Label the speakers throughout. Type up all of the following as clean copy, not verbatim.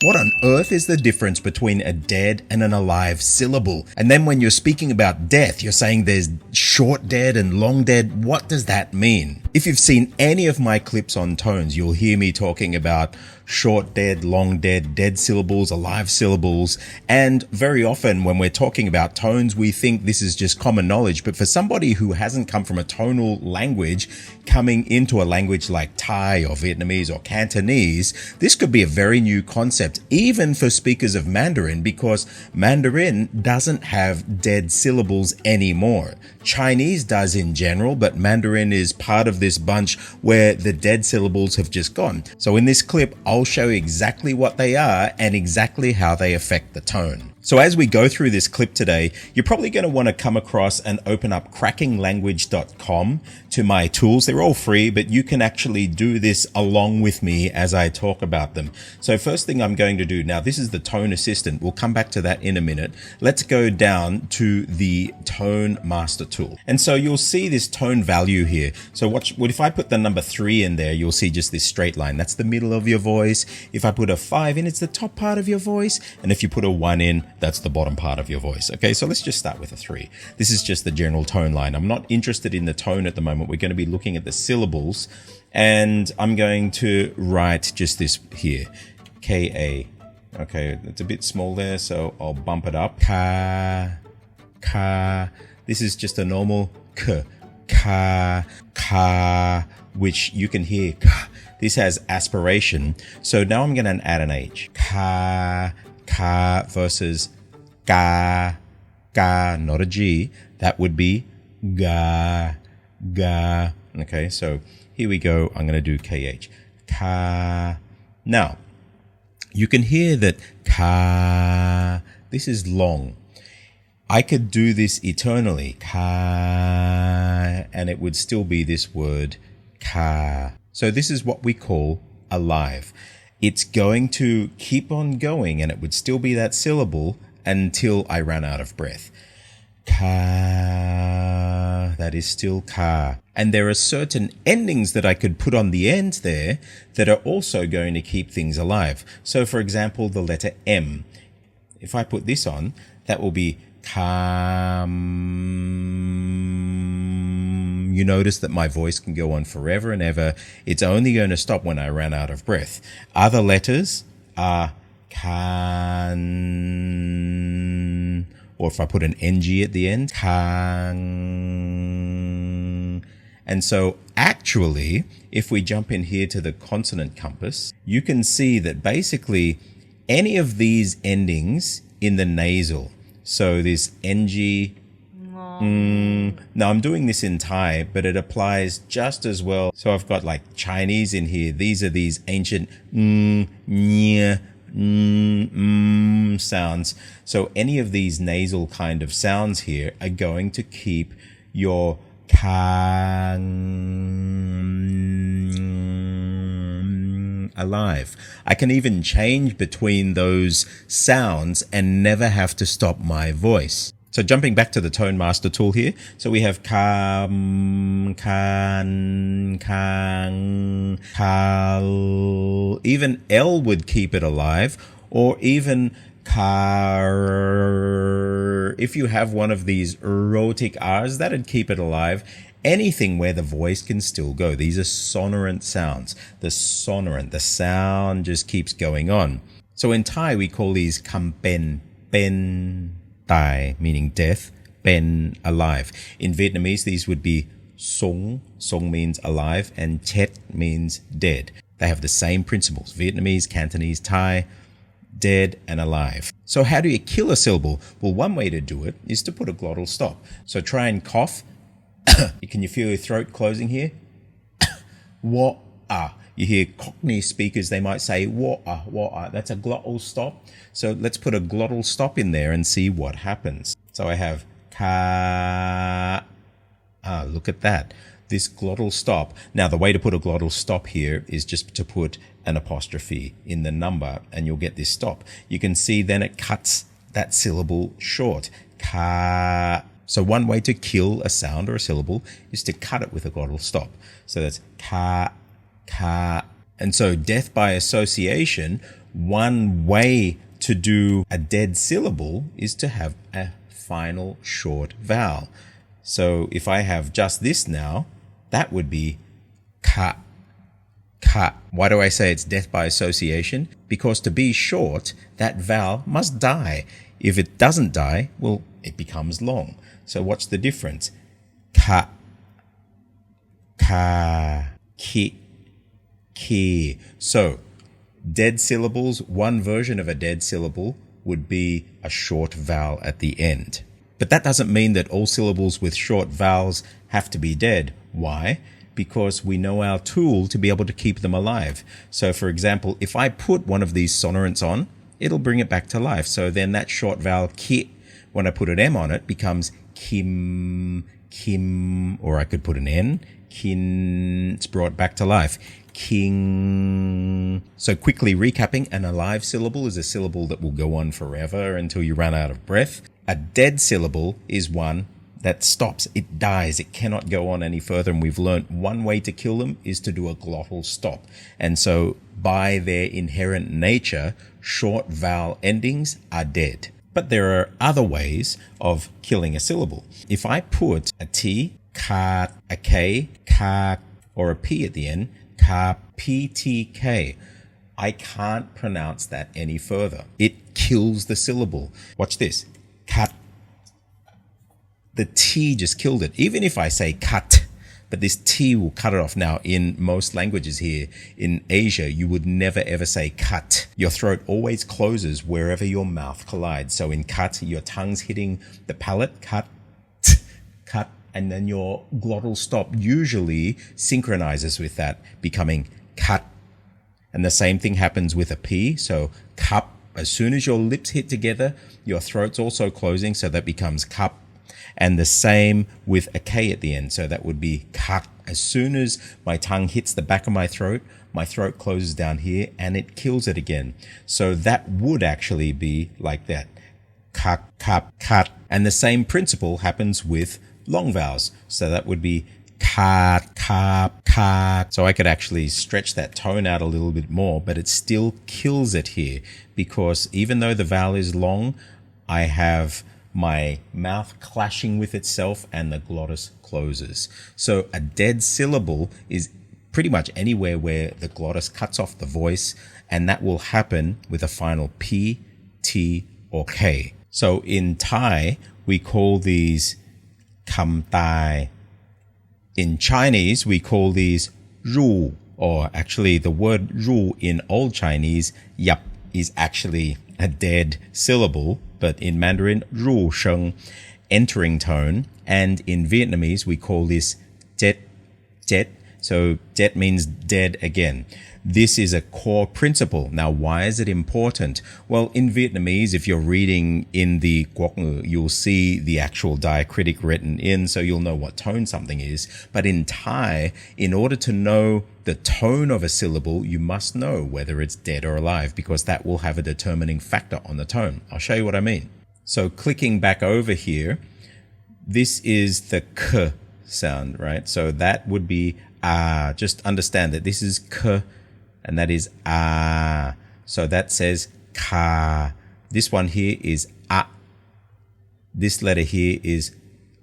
Speaker 1: What on earth is the difference between a dead and an alive syllable? And then when you're speaking about death, you're saying there's short dead and long dead. What does that mean? If you've seen any of my clips on tones, you'll hear me talking about short dead, long dead, dead syllables, alive syllables. And very often when we're talking about tones, we think this is just common knowledge. But for somebody who hasn't come from a tonal language, coming into a language like Thai or Vietnamese or Cantonese, this could be a very new concept, even for speakers of Mandarin, because Mandarin doesn't have dead syllables anymore. Chinese does in general, but Mandarin is part of this bunch where the dead syllables have just gone. So in this clip, I'll show you exactly what they are and exactly how they affect the tone. So as we go through this clip today, you're probably going to want to come across and open up crackinglanguage.com to my tools. They're all free, but you can actually do this along with me as I talk about them. So first thing I'm going to do now, this is the tone assistant. We'll come back to that in a minute. Let's go down to the tone master tool. And so you'll see this tone value here. So what if I put the number 3 in there, you'll see just this straight line. That's the middle of your voice. If I put a 5 in, it's the top part of your voice. And if you put a 1 in, that's the bottom part of your voice. Okay, so let's just start with a 3. This is just the general tone line. I'm not interested in the tone at the moment. We're going to be looking at the syllables, and I'm going to write just this here, K-A. Okay, it's a bit small there, so I'll bump it up. Ka, ka. This is just a normal K. Ka, ka, which you can hear. Ka. This has aspiration. So now I'm going to add an H. Ka, ka versus ga, ga, not a G. That would be ga, ga. Okay, so here we go. I'm going to do KH. Ka. Now, you can hear that ka, this is long. I could do this eternally, ka, and it would still be this word, ka. So this is what we call alive. It's going to keep on going, and it would still be that syllable until I ran out of breath. Ka, that is still ka. And there are certain endings that I could put on the end there that are also going to keep things alive. So for example, the letter M. If I put this on, that will be kam. You notice that my voice can go on forever and ever. It's only going to stop when I ran out of breath. Other letters are kan, or if I put an ng at the end, kang. And so actually, if we jump in here to the consonant compass, you can see that basically any of these endings in the nasal, so this ng, now I'm doing this in Thai, but it applies just as well. So I've got like Chinese in here. These are these ancient sounds. So any of these nasal kind of sounds here are going to keep your kang alive. I can even change between those sounds and never have to stop my voice. So jumping back to the Tone Master tool here, so we have kam, kan, kang, kal. Even L would keep it alive, or even kar. If you have one of these rhotic R's, that'd keep it alive. Anything where the voice can still go. These are sonorant sounds. The sonorant, the sound just keeps going on. So in Thai, we call these kampen, pen, tai, meaning death, pen, alive. In Vietnamese, these would be sống, sống means alive, and chết means dead. They have the same principles, Vietnamese, Cantonese, Thai, dead and alive. So how do you kill a syllable? Well, one way to do it is to put a glottal stop. So try and cough. Can you feel your throat closing here? Wa-ah. You hear Cockney speakers, they might say wa-ah, wa-ah. That's a glottal stop. So let's put a glottal stop in there and see what happens. So I have ka. Look at that. This glottal stop. Now, the way to put a glottal stop here is just to put an apostrophe in the number and you'll get this stop. You can see then it cuts that syllable short. Ka. So one way to kill a sound or a syllable is to cut it with a glottal stop. So that's ka, ka. And so death by association One way to do a dead syllable is to have a final short vowel. So if I have just this now, that would be ka, ka. Why do I say it's death by association? Because to be short, that vowel must die. If it doesn't die, well, it becomes long. So what's the difference? Ka, ka, ki, ki. So dead syllables, one version of a dead syllable would be a short vowel at the end. But that doesn't mean that all syllables with short vowels have to be dead. Why? Because we know our tool to be able to keep them alive. So for example, if I put one of these sonorants on, it'll bring it back to life. So then that short vowel ki, when I put an M on it, becomes kim, kim, or I could put an N, kin, it's brought back to life. King. So quickly recapping, an alive syllable is a syllable that will go on forever until you run out of breath. A dead syllable is one that stops. It dies. It cannot go on any further. And we've learned one way to kill them is to do a glottal stop. And so by their inherent nature, short vowel endings are dead. But there are other ways of killing a syllable. If I put a T, ka, a K, ka, or a P at the end, ka, PTK, I can't pronounce that any further. It kills the syllable. Watch this. Cut. The T just killed it. Even if I say cut, but this T will cut it off. Now, in most languages here in Asia, you would never ever say cut. Your throat always closes wherever your mouth collides. So in cut, your tongue's hitting the palate, cut, cut, and then your glottal stop usually synchronizes with that, becoming cut. And the same thing happens with a P. So cup. As soon as your lips hit together, your throat's also closing, so that becomes cup. And the same with a K at the end, so that would be kak. As soon as my tongue hits the back of my throat closes down here and it kills it again. So that would actually be like that. Kak, kap, kat. And the same principle happens with long vowels. So that would be kat, kap, kak. So I could actually stretch that tone out a little bit more, but it still kills it here because even though the vowel is long, I have my mouth clashing with itself and the glottis closes. So a dead syllable is pretty much anywhere where the glottis cuts off the voice, and that will happen with a final P, T, or K. So in Thai, we call these คำตาย In Chinese, we call these รู or actually the word รู in Old Chinese, yap, is actually a dead syllable, but in Mandarin, รู sheng, entering tone, and in Vietnamese, we call this chết, chết. So chết means dead again. This is a core principle. Now, why is it important? Well, in Vietnamese, if you're reading in the Quoc Ngữ, you'll see the actual diacritic written in, so you'll know what tone something is. But in Thai, in order to know the tone of a syllable, you must know whether it's dead or alive, because that will have a determining factor on the tone. I'll show you what I mean. So clicking back over here, this is the k sound, right? So that would be ah. Just understand that this is k and that is ah. So that says ka. This one here is a. This letter here is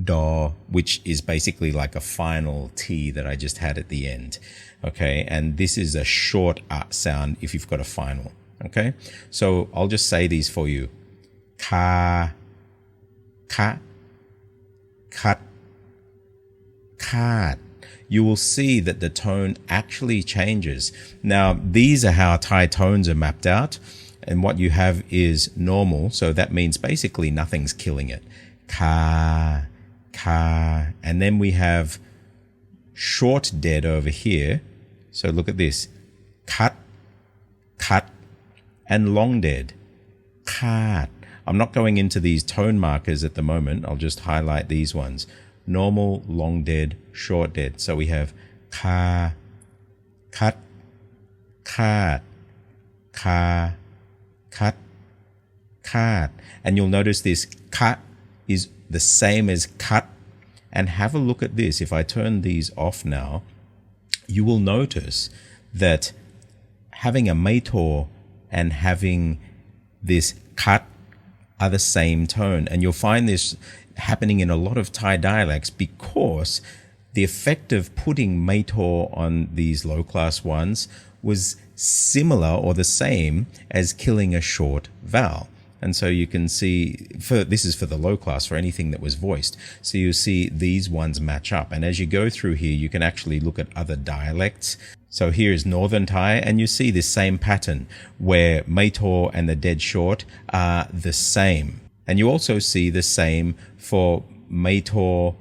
Speaker 1: do, which is basically like a final T that I just had at the end. Okay, and this is a short a sound if you've got a final. Okay, so I'll just say these for you. Ka, ka, cut, kat. You will see that the tone actually changes. Now, these are how Thai tones are mapped out. And what you have is normal. So that means basically nothing's killing it. Ka, ka. And then we have short dead over here. So look at this. Cut, cut, and long dead. Kat. I'm not going into these tone markers at the moment. I'll just highlight these ones. Normal, long dead, short dead. So we have ka, cut, kat, ka, cut, kat. And you'll notice this cut is the same as cut. And have a look at this. If I turn these off now, you will notice that having a meitor and having this cut are the same tone. And you'll find this happening in a lot of Thai dialects because the effect of putting meito on these low class ones was similar or the same as killing a short vowel. And so you can see, this is for the low class, for anything that was voiced. So you see these ones match up. And as you go through here, you can actually look at other dialects. So here is Northern Thai, and you see this same pattern where meito and the dead short are the same. And you also see the same for meito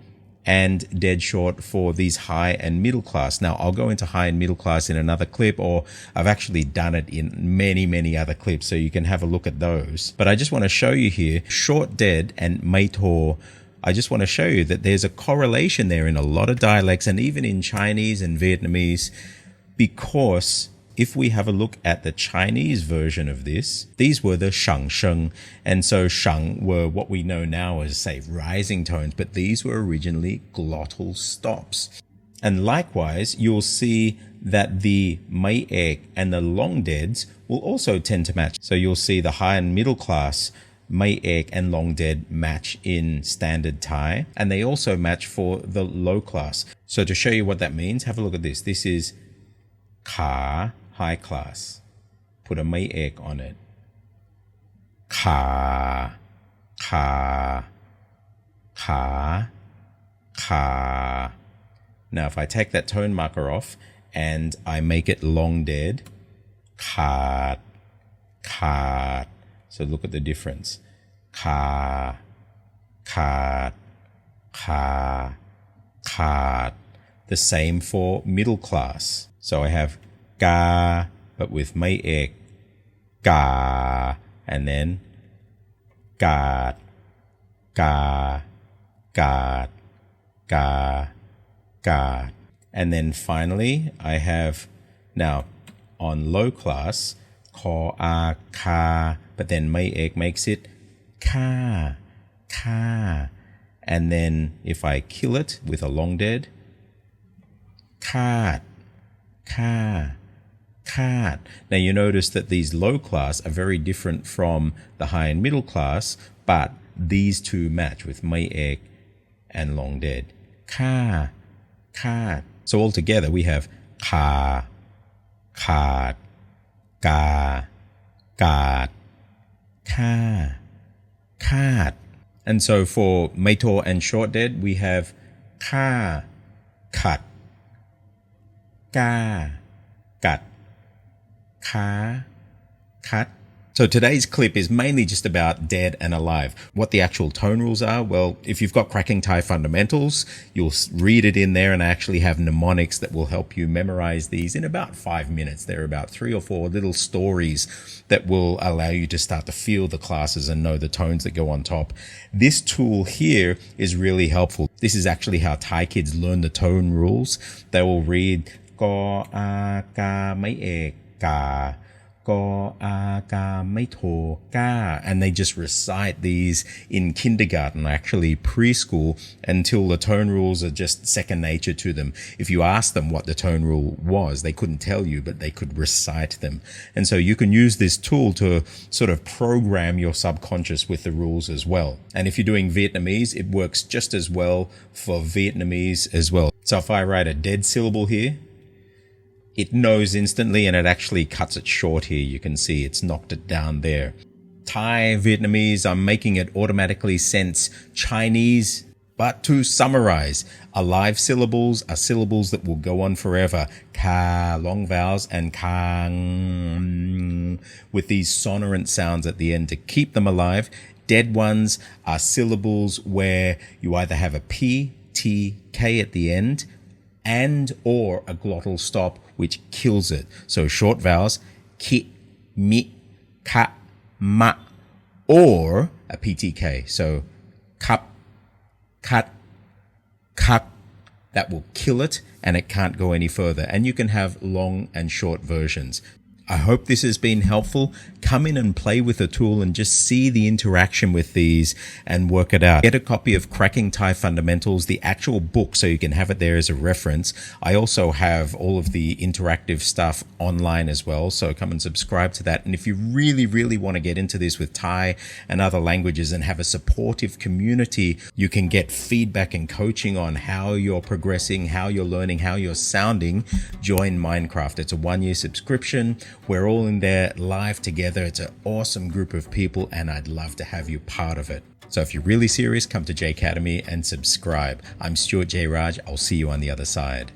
Speaker 1: and dead short for these high and middle class. Now, I'll go into high and middle class in another clip, or I've actually done it in many other clips, so you can have a look at those. But I just want to show you here, short dead and meito, I just want to show you that there's a correlation there in a lot of dialects and even in Chinese and Vietnamese, because if we have a look at the Chinese version of this, these were the shang sheng. And so shang were what we know now as, say, rising tones, but these were originally glottal stops. And likewise, you'll see that the mai ek and the long deads will also tend to match. So you'll see the high and middle class mai ek and long dead match in standard Thai, and they also match for the low class. So to show you what that means, have a look at this. This is ka, high class. Put a mai ek on it. Ka, ka, ka, ka. Now, if I take that tone marker off and I make it long dead, ka, ka. So look at the difference. Ka, ka, ka, ka. The same for middle class. So I have ga, but with mai ek, ga, and then ga, ga, ga, ga, ga. And then finally, I have now on low class, ko, a, ka, but then mai ek makes it ka, ka. And then if I kill it with a long dead, kat, ka, kat. Now you notice that these low class are very different from the high and middle class, but these two match with mai ek and long dead. Ka, kat. So altogether we have ka, kat, ga, gat, ka, kat. And so for meito and short dead, we have ka, kat, ga, gat, ka, kat. So today's clip is mainly just about dead and alive. What the actual tone rules are, well, if you've got Cracking Thai Fundamentals, you'll read it in there, and I actually have mnemonics that will help you memorize these in about 5 minutes. There are about 3 or 4 little stories that will allow you to start to feel the classes and know the tones that go on top. This tool here is really helpful. This is actually how Thai kids learn the tone rules. They will read ko, a, ka, mai ek, ka, ko, a, ka, mai to, ka, and they just recite these in kindergarten, actually preschool, until the tone rules are just second nature to them. If you ask them what the tone rule was, they couldn't tell you, but they could recite them. And so you can use this tool to sort of program your subconscious with the rules as well. And if you're doing Vietnamese, it works just as well for Vietnamese as well. So if I write a dead syllable here, it knows instantly, and it actually cuts it short here. You can see it's knocked it down there. Thai, Vietnamese, I'm making it automatically sense Chinese. But to summarize, alive syllables are syllables that will go on forever. Ka, long vowels, and kang, with these sonorant sounds at the end to keep them alive. Dead ones are syllables where you either have a P, T, K at the end, and or a glottal stop which kills it. So short vowels, ki, mi, ka, ma, or a PTK. So cup, cut, kak, that will kill it and it can't go any further. And you can have long and short versions. I hope this has been helpful. Come in and play with the tool and just see the interaction with these and work it out. Get a copy of Cracking Thai Fundamentals, the actual book, so you can have it there as a reference. I also have all of the interactive stuff online as well, so come and subscribe to that. And if you really, really want to get into this with Thai and other languages and have a supportive community, you can get feedback and coaching on how you're progressing, how you're learning, how you're sounding. Join Mindkraft. It's a 1-year subscription. We're all in there live together. It's an awesome group of people and I'd love to have you part of it. So if you're really serious, come to J Academy and subscribe. I'm Stuart J. Raj. I'll see you on the other side.